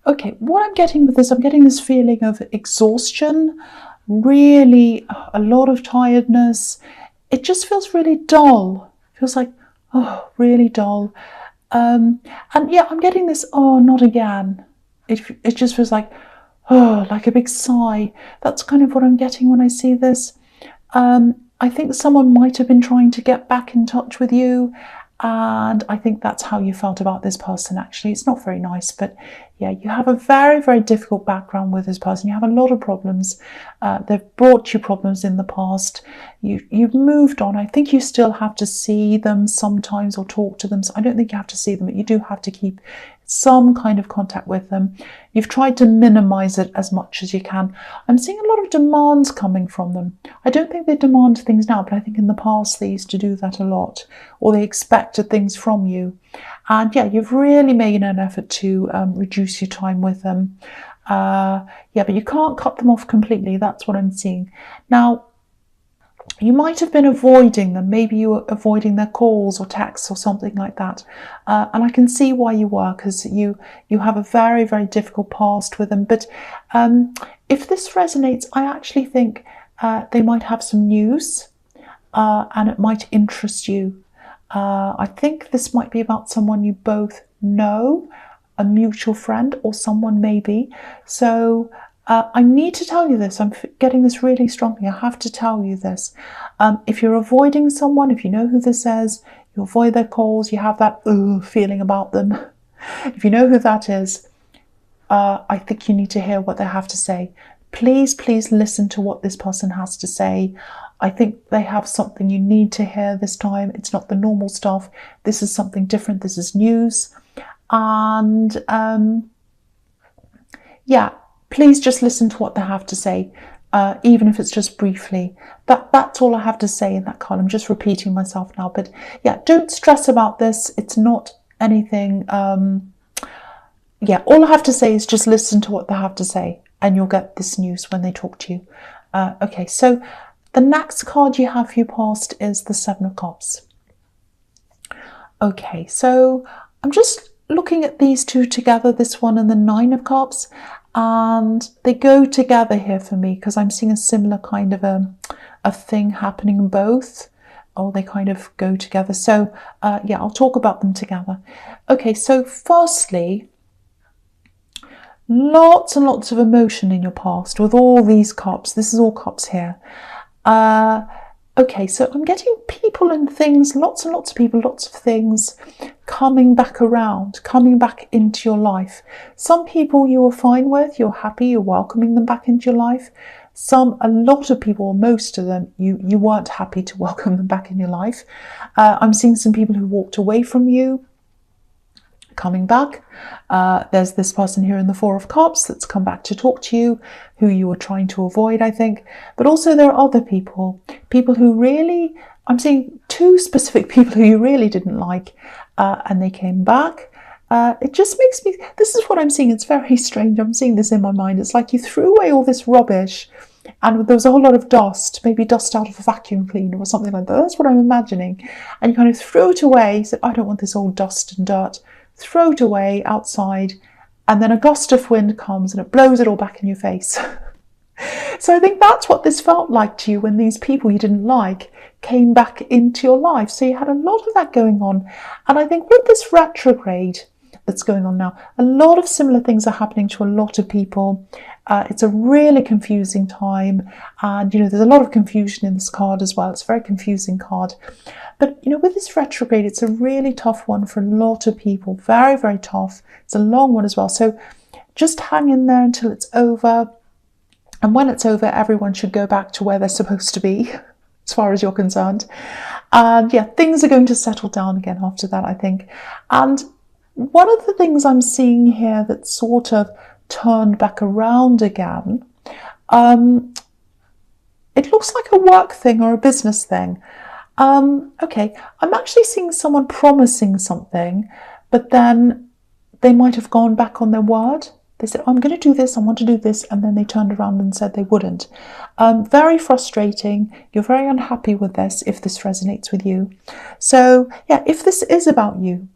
Okay, what I'm getting with this, I'm getting this feeling of exhaustion, really a lot of tiredness. It just feels really dull. It feels like, oh, really dull. And yeah, I'm getting this, oh, not again. It just feels like, oh, like a big sigh. That's kind of what I'm getting when I see this. I think someone might have been trying to get back in touch with you, and I think that's how you felt about this person. Actually, it's not very nice, but yeah, you have a very, very difficult background with this person. You have a lot of problems. They've brought you problems in the past. You've moved on. I think you still have to see them sometimes or talk to them. So I don't think you have to see them, but you do have to keep some kind of contact with them. You've tried to minimize it as much as you can. I'm seeing a lot of demands coming from them. I don't think they demand things now, but I think in the past they used to do that a lot, or they expected things from you. And yeah, you've really made an effort to reduce your time with them. Yeah, but you can't cut them off completely. That's what I'm seeing. Now, you might have been avoiding them. Maybe you were avoiding their calls or texts or something like that. And I can see why you were, because you have a very, very difficult past with them. But if this resonates, I actually think they might have some news and it might interest you. I think this might be about someone you both know, a mutual friend or someone maybe. So I need to tell you this. I'm getting this really strongly. I have to tell you this. If you're avoiding someone, if you know who this is, you avoid their calls, you have that feeling about them. If you know who that is, I think you need to hear what they have to say. Please, please listen to what this person has to say. I think they have something you need to hear this time. It's not the normal stuff. This is something different. This is news. And yeah, please just listen to what they have to say, even if it's just briefly. That's all I have to say in that card. I'm just repeating myself now. But yeah, don't stress about this. It's not anything. Yeah, all I have to say is just listen to what they have to say, and you'll get this news when they talk to you. Okay, so the next card you have for your past is the Seven of Cups. Okay, so I'm just looking at these two together, this one and the Nine of Cups, and they go together here for me because I'm seeing a similar kind of a thing happening in both. Oh, they kind of go together. So yeah, I'll talk about them together. Okay, so firstly, lots and lots of emotion in your past with all these cups. This is all cups here. Okay, so I'm getting people and things, lots and lots of people, lots of things coming back around, coming back into your life. Some people you were fine with, you're happy, you're welcoming them back into your life. A lot of people, most of them, you weren't happy to welcome them back in your life. I'm seeing some people who walked away from you coming back. There's this person here in the Four of Cups that's come back to talk to you, who you were trying to avoid, I think. But also there are other people who really, I'm seeing two specific people who you really didn't like, and they came back. It just makes me, this is what I'm seeing. It's very strange. I'm seeing this in my mind. It's like you threw away all this rubbish and there was a whole lot of dust, maybe dust out of a vacuum cleaner or something like that. That's what I'm imagining. And you kind of threw it away, said, I don't want this old dust and dirt. Throw it away outside, and then a gust of wind comes and it blows it all back in your face. So I think that's what this felt like to you when these people you didn't like came back into your life. So you had a lot of that going on. And I think with this retrograde that's going on now, a lot of similar things are happening to a lot of people. It's a really confusing time. And, there's a lot of confusion in this card as well. It's a very confusing card. But, with this retrograde, it's a really tough one for a lot of people. Very, very tough. It's a long one as well. So just hang in there until it's over. And when it's over, everyone should go back to where they're supposed to be, as far as you're concerned. And yeah, things are going to settle down again after that, I think. And one of the things I'm seeing here that's sort of turned back around again, it looks like a work thing or a business thing. Okay, I'm actually seeing someone promising something, but then they might have gone back on their word. They said, I'm going to do this, I want to do this, and then they turned around and said they wouldn't. Very frustrating. You're very unhappy with this if this resonates with you. So yeah, if this is about you,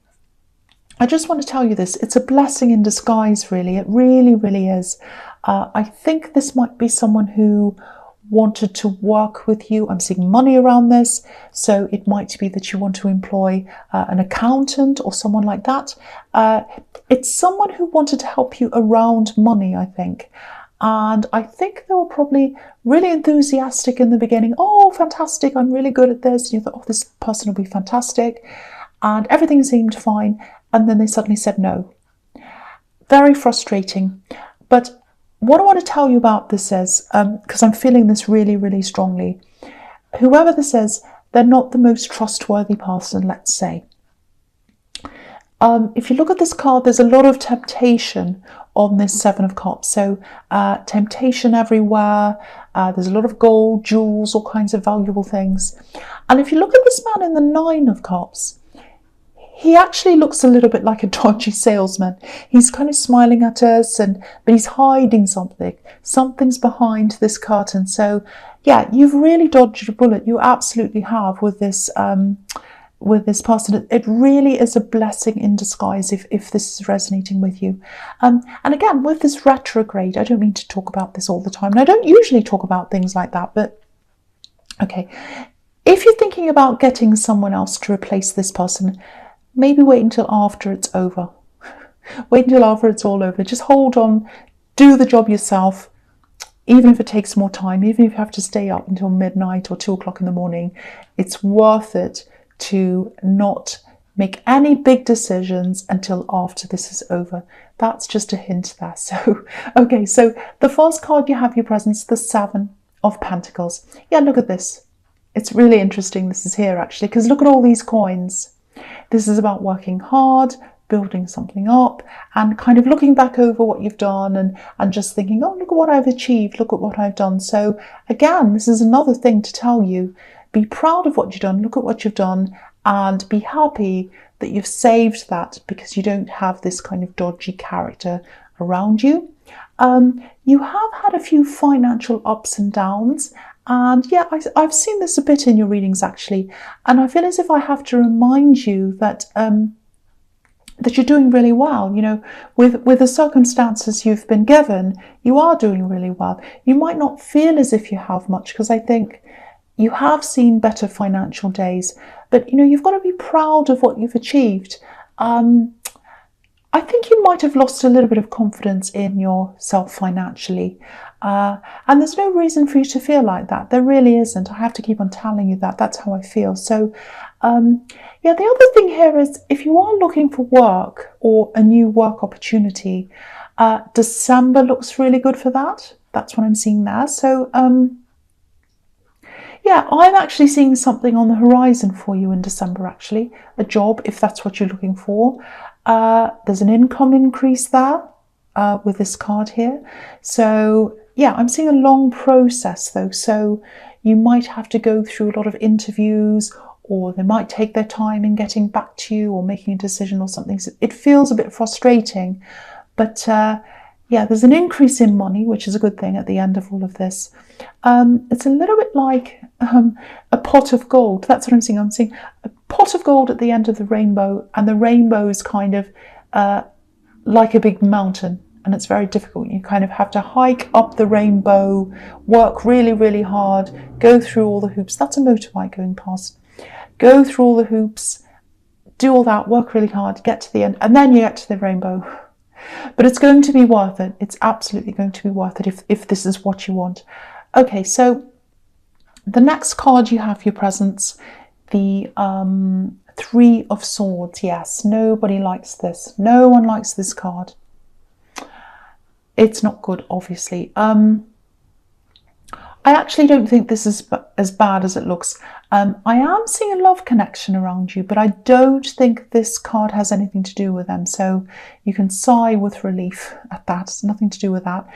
I just want to tell you this. It's a blessing in disguise, really. It really, really is. I think this might be someone who wanted to work with you. I'm seeing money around this. So it might be that you want to employ an accountant or someone like that. It's someone who wanted to help you around money, I think. And I think they were probably really enthusiastic in the beginning. Oh, fantastic. I'm really good at this. And you thought, oh, this person will be fantastic. And everything seemed fine. And then they suddenly said no. Very frustrating. But what I want to tell you about this is, because I'm feeling this really, really strongly, whoever this is, they're not the most trustworthy person, let's say. If you look at this card, there's a lot of temptation on this Seven of Cups. So temptation everywhere. There's a lot of gold, jewels, all kinds of valuable things. And if you look at this man in the Nine of Cups, he actually looks a little bit like a dodgy salesman. He's kind of smiling at us, but he's hiding something. Something's behind this curtain. So, yeah, you've really dodged a bullet. You absolutely have with this person. It really is a blessing in disguise if this is resonating with you. And again, with this retrograde, I don't mean to talk about this all the time. And I don't usually talk about things like that, but okay. If you're thinking about getting someone else to replace this person, maybe wait until after it's over. Wait until after it's all over. Just hold on, do the job yourself, even if it takes more time, even if you have to stay up until midnight or 2 o'clock in the morning. It's worth it to not make any big decisions until after this is over. That's just a hint there. So, okay, so the first card you have your presence, the Seven of Pentacles. Yeah, look at this. It's really interesting this is here actually, because look at all these coins. This is about working hard, building something up, and kind of looking back over what you've done and just thinking, oh, look at what I've achieved, look at what I've done. So again, this is another thing to tell you. Be proud of what you've done, look at what you've done, and be happy that you've saved that because you don't have this kind of dodgy character around you. You have had a few financial ups and downs. And yeah, I've seen this a bit in your readings actually, and I feel as if I have to remind you that that you're doing really well. You know, with the circumstances you've been given, you are doing really well. You might not feel as if you have much because I think you have seen better financial days, but you know, you've got to be proud of what you've achieved. I think you might have lost a little bit of confidence in yourself financially. And there's no reason for you to feel like that. There really isn't. I have to keep on telling you that. That's how I feel. So, yeah, the other thing here is if you are looking for work or a new work opportunity, December looks really good for that. That's what I'm seeing there. So, yeah, I'm actually seeing something on the horizon for you in December, actually. A job, if that's what you're looking for. There's an income increase there with this card here. So, yeah, I'm seeing a long process, though. So you might have to go through a lot of interviews, or they might take their time in getting back to you or making a decision or something. So it feels a bit frustrating. But, yeah, there's an increase in money, which is a good thing at the end of all of this. It's a little bit like a pot of gold. That's what I'm seeing. I'm seeing a pot of gold at the end of the rainbow, and the rainbow is kind of like a big mountain, and it's very difficult. You kind of have to hike up the rainbow, work really, really hard, go through all the hoops. That's a motorbike going past. Go through all the hoops, do all that, work really hard, get to the end, and then you get to the rainbow. But it's going to be worth it. It's absolutely going to be worth it if this is what you want. Okay, so the next card you have your presence, the Three of Swords. Yes, nobody likes this. No one likes this card. It's not good, obviously. I actually don't think this is as bad as it looks. I am seeing a love connection around you, but I don't think this card has anything to do with them. So you can sigh with relief at that. It's nothing to do with that.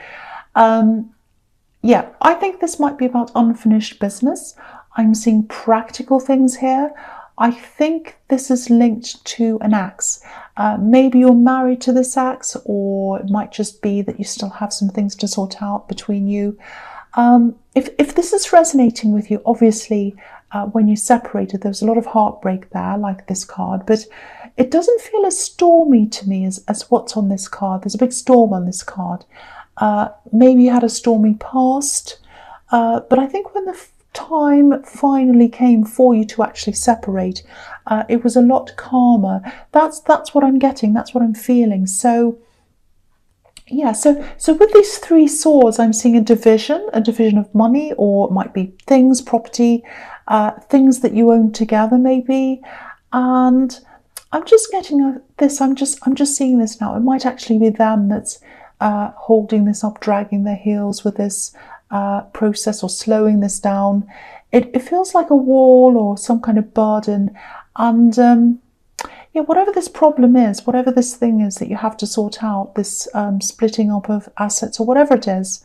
Yeah, I think this might be about unfinished business. I'm seeing practical things here. I think this is linked to an ex. Maybe you're married to this ex, or it might just be that you still have some things to sort out between you. If this is resonating with you, obviously when you separated, there was a lot of heartbreak there, like this card. But it doesn't feel as stormy to me as what's on this card. There's a big storm on this card. Maybe you had a stormy past, but I think when the time finally came for you to actually separate, it was a lot calmer. That's what I'm getting. That's what I'm feeling. So yeah, so with these 3 swords, I'm seeing a division of money, or it might be things, property, things that you own together maybe. And I'm just getting this. I'm just seeing this now. It might actually be them that's holding this up, dragging their heels with this process, or slowing this down. It feels like a wall or some kind of burden. And yeah, whatever this problem is, whatever this thing is that you have to sort out, this splitting up of assets or whatever it is,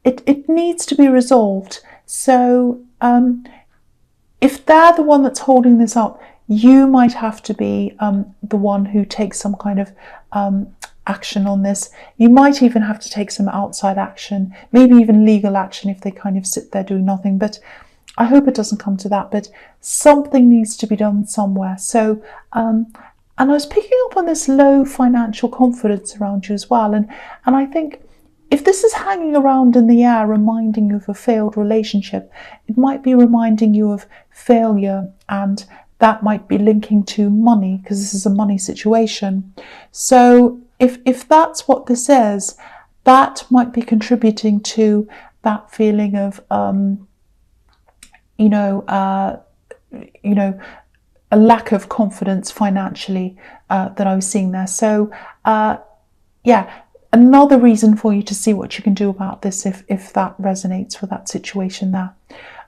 it needs to be resolved. So if they're the one that's holding this up, you might have to be the one who takes some kind of action on this. You might even have to take some outside action, maybe even legal action if they kind of sit there doing nothing. But I hope it doesn't come to that, but something needs to be done somewhere. So, and I was picking up on this low financial confidence around you as well. And I think if this is hanging around in the air, reminding you of a failed relationship, it might be reminding you of failure, and that might be linking to money, because this is a money situation. So if that's what this is, that might be contributing to that feeling of, a lack of confidence financially that I was seeing there. So yeah, another reason for you to see what you can do about this if that resonates with that situation there.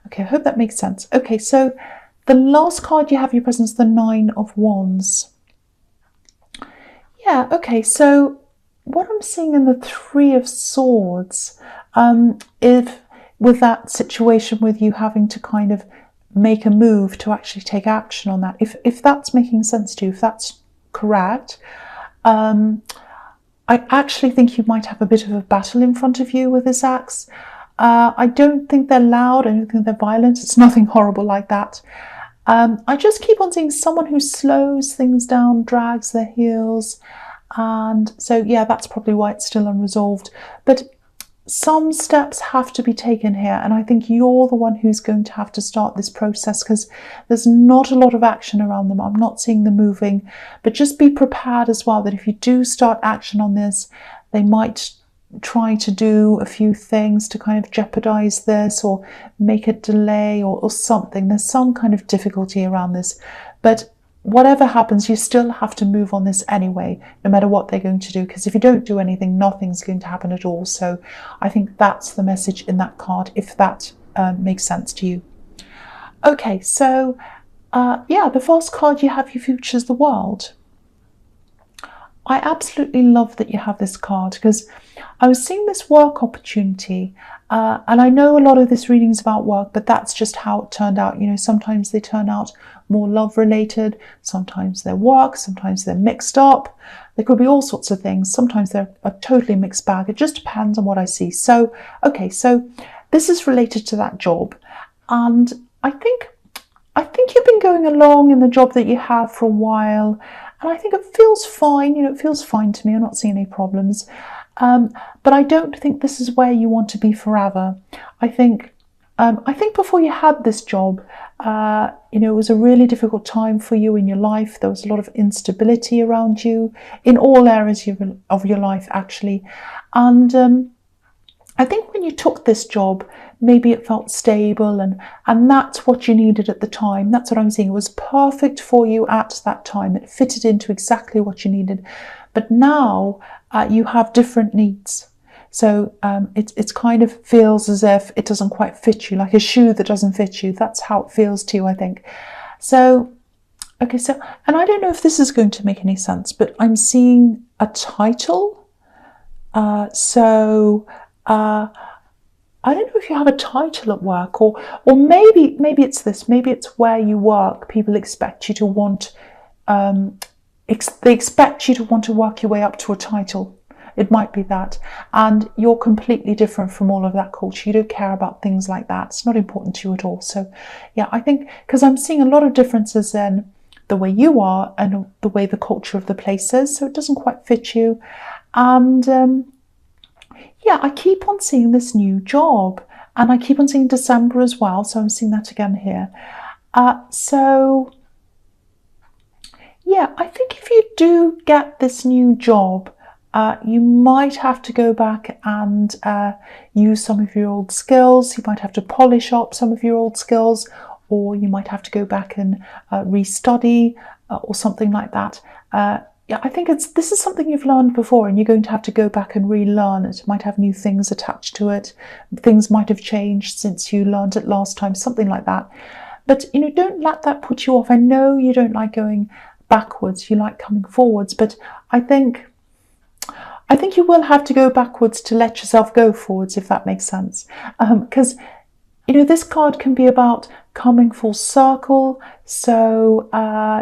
Okay, I hope that makes sense. Okay, so the last card you have your presence, the 9 of Wands. Yeah, okay, so what I'm seeing in the 3 of Swords, if with that situation with you having to kind of make a move to actually take action on that, if that's making sense to you, if that's correct, I actually think you might have a bit of a battle in front of you with this axe. I don't think they're loud, I don't think they're violent, it's nothing horrible like that. I just keep on seeing someone who slows things down, drags their heels, and so yeah, that's probably why it's still unresolved. But some steps have to be taken here, and I think you're the one who's going to have to start this process, because there's not a lot of action around them. I'm not seeing them moving, but just be prepared as well that if you do start action on this, they might try to do a few things to kind of jeopardize this or make it delay or something. There's some kind of difficulty around this, but whatever happens, you still have to move on this anyway, no matter what they're going to do, because if you don't do anything, nothing's going to happen at all. So I think that's the message in that card, if that makes sense to you. Okay, so yeah, the first card you have, your future is the World. I absolutely love that you have this card, because I was seeing this work opportunity, and I know a lot of this reading is about work, but that's just how it turned out. You know, sometimes they turn out more love related, sometimes they're work, sometimes they're mixed up. There could be all sorts of things. Sometimes they're a totally mixed bag. It just depends on what I see. So, okay, so this is related to that job, and I think you've been going along in the job that you have for a while, and I think it feels fine. You know, it feels fine to me. I'm not seeing any problems. But I don't think this is where you want to be forever. I think before you had this job, you know, it was a really difficult time for you in your life. There was a lot of instability around you in all areas of your life, actually. And I think when you took this job, maybe it felt stable, and that's what you needed at the time. That's what I'm seeing. It was perfect for you at that time. It fitted into exactly what you needed. But now you have different needs. So it kind of feels as if it doesn't quite fit you, like a shoe that doesn't fit you. That's how it feels to you, I think. So, okay, so, and I don't know if this is going to make any sense, but I'm seeing a title. I don't know if you have a title at work, or maybe it's this. Maybe it's where you work. People expect you to want, they expect you to want to work your way up to a title. It might be that, and you're completely different from all of that culture. You don't care about things like that. It's not important to you at all. So yeah, I think, because I'm seeing a lot of differences in the way you are and the way the culture of the place is, so it doesn't quite fit you. And yeah, I keep on seeing this new job, and I keep on seeing December as well, so I'm seeing that again here. So yeah, I think if you do get this new job, you might have to go back and use some of your old skills. You might have to polish up some of your old skills, or you might have to go back and restudy or something like that. Yeah, I think this is something you've learned before, and you're going to have to go back and relearn it. It might have new things attached to it. Things might have changed since you learned it last time, something like that. But, you know, don't let that put you off. I know you don't like going backwards, you like coming forwards, but I think you will have to go backwards to let yourself go forwards, if that makes sense. Because, you know, this card can be about coming full circle. So,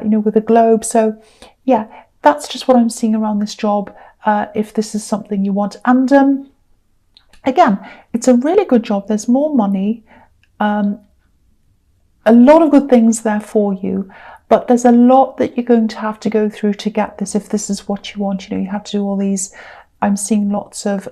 you know, with a globe. So, yeah, that's just what I'm seeing around this job, if this is something you want. And again, it's a really good job. There's more money, a lot of good things there for you. But there's a lot that you're going to have to go through to get this, if this is what you want. You know, you have to do all these, I'm seeing lots of,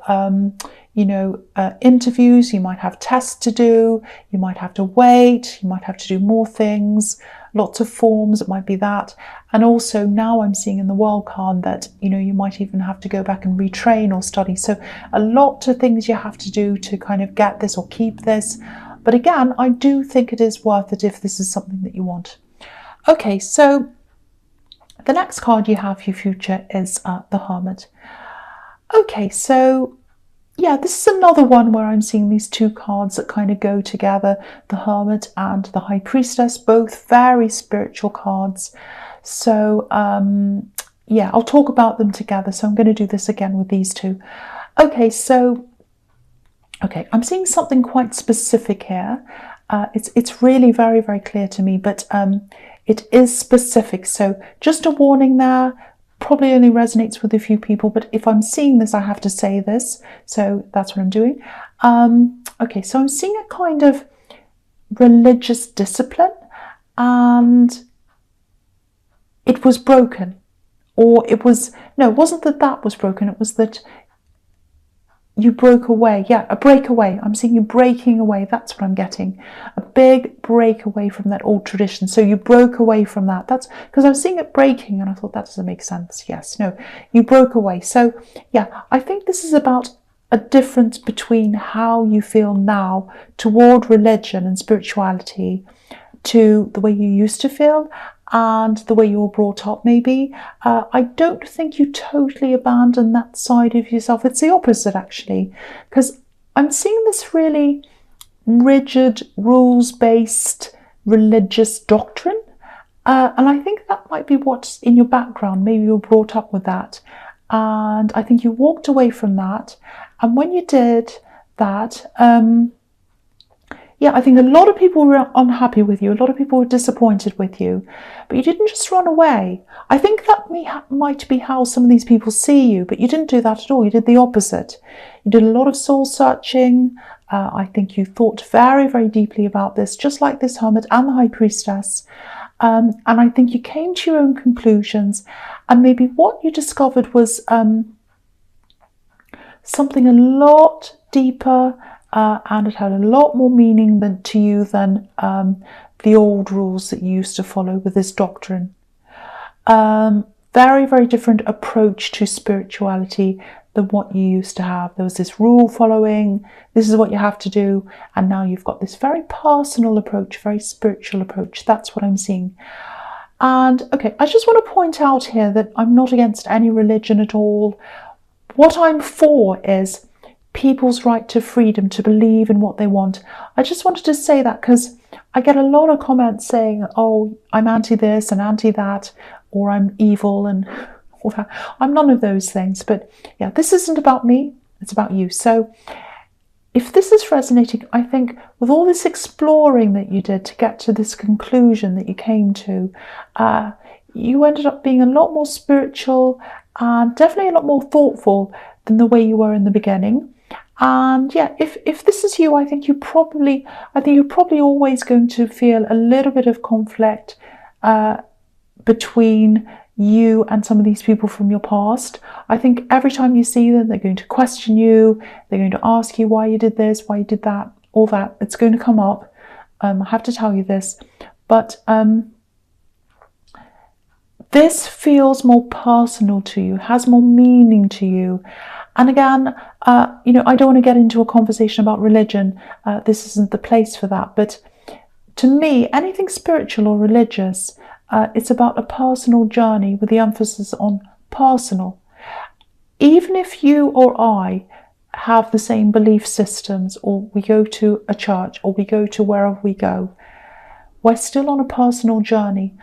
you know, interviews. You might have tests to do. You might have to wait. You might have to do more things, lots of forms. It might be that. And also now I'm seeing in the World card that, you know, you might even have to go back and retrain or study. So a lot of things you have to do to kind of get this or keep this. But again, I do think it is worth it if this is something that you want. Okay, so the next card you have for your future is the Hermit. Okay, so yeah, this is another one where I'm seeing these two cards that kind of go together, the Hermit and the High Priestess, both very spiritual cards. So yeah, I'll talk about them together. So I'm going to do this again with these two. Okay, so I'm seeing something quite specific here. It's really very, very clear to me, but it is specific. So just a warning there, probably only resonates with a few people, but if I'm seeing this, I have to say this. So that's what I'm doing. Okay, so I'm seeing a kind of religious discipline, and it was broken. Or it was, no, it wasn't that was broken. It was that you broke away. Yeah, a breakaway. I'm seeing you breaking away. That's what I'm getting. A big break away from that old tradition. So you broke away from that. That's because I was seeing it breaking and I thought that doesn't make sense. Yes, no, you broke away. So yeah, I think this is about a difference between how you feel now toward religion and spirituality to the way you used to feel and the way you were brought up, maybe. I don't think you totally abandon that side of yourself. It's the opposite, actually, because I'm seeing this really rigid, rules-based religious doctrine. And I think that might be what's in your background. Maybe you were brought up with that. And I think you walked away from that. And when you did that, yeah, I think a lot of people were unhappy with you. A lot of people were disappointed with you. But you didn't just run away. I think that might be how some of these people see you. But you didn't do that at all. You did the opposite. You did a lot of soul searching. I think you thought very, very deeply about this, just like this Hermit and the High Priestess. And I think you came to your own conclusions. And maybe what you discovered was something a lot deeper, and it had a lot more meaning to you than the old rules that you used to follow with this doctrine. Very, very different approach to spirituality than what you used to have. There was this rule following, this is what you have to do, and now you've got this very personal approach, very spiritual approach. That's what I'm seeing. And okay, I just want to point out here that I'm not against any religion at all. What I'm for is people's right to freedom to believe in what they want. I just wanted to say that because I get a lot of comments saying, oh, I'm anti this and anti that, or I'm evil and all that. I'm none of those things. But yeah, this isn't about me, it's about you. So if this is resonating, I think with all this exploring that you did to get to this conclusion that you came to, you ended up being a lot more spiritual and definitely a lot more thoughtful than the way you were in the beginning. And yeah, if this is you, I think you're probably always going to feel a little bit of conflict between you and some of these people from your past. I think every time you see them, they're going to question you. They're going to ask you why you did this, why you did that, all that. It's going to come up. I have to tell you this. But this feels more personal to you, has more meaning to you. And again, you know, I don't want to get into a conversation about religion. This isn't the place for that. But to me, anything spiritual or religious, it's about a personal journey with the emphasis on personal. Even if you or I have the same belief systems, or we go to a church, or we go to wherever we go, we're still on a personal journey.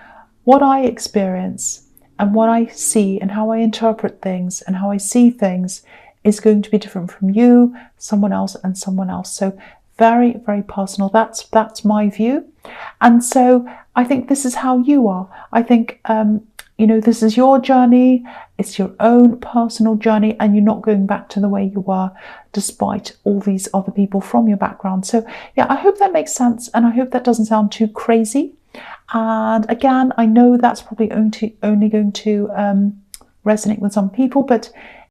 What I experience and what I see and how I interpret things and how I see things is going to be different from you, someone else, and someone else. So very, very personal. That's my view. And so I think this is how you are. I think, you know, this is your journey. It's your own personal journey, and you're not going back to the way you were despite all these other people from your background. So yeah, I hope that makes sense, and I hope that doesn't sound too crazy. And again, I know that's probably only going to resonate with some people, but